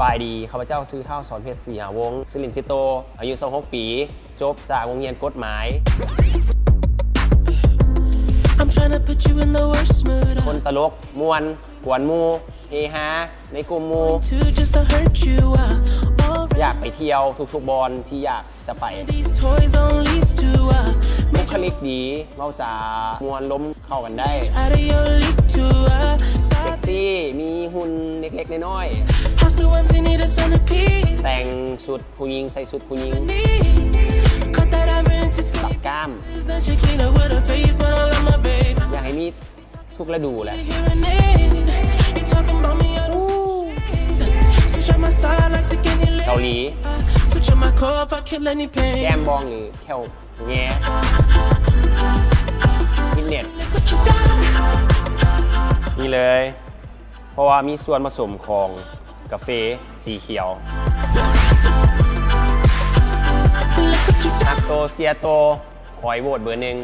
บายดีข้าพเจ้าซื้อเท่าสอนเพชรสีหาวงศิลินซิโตอายุ26 ปีจบจากโรงเรียนกฎหมายคนตลกมวนกวนมูเฮฮาในกลุ่มมูอยากไปเที่ยวทุกๆบอลที่อยากจะไปบุคลิกดีเมาจามวนล้มเข้ากันได้เซ็กซี่มีหุ่นเล็กๆน้อยๆแต่งสุดผู้หญิงใส่สุดผู้หญิงตับกล้ามอยากให้มีทุกฤดูแหละเกาหลีแก้มบองหรือแค่วแง่ฟิตเนสนี่เลยเพราะว่ามีส่วนผสมของกาแฟสีเขียวฮักโตเซียโตคอยโหวตเบอร์หนึ่ง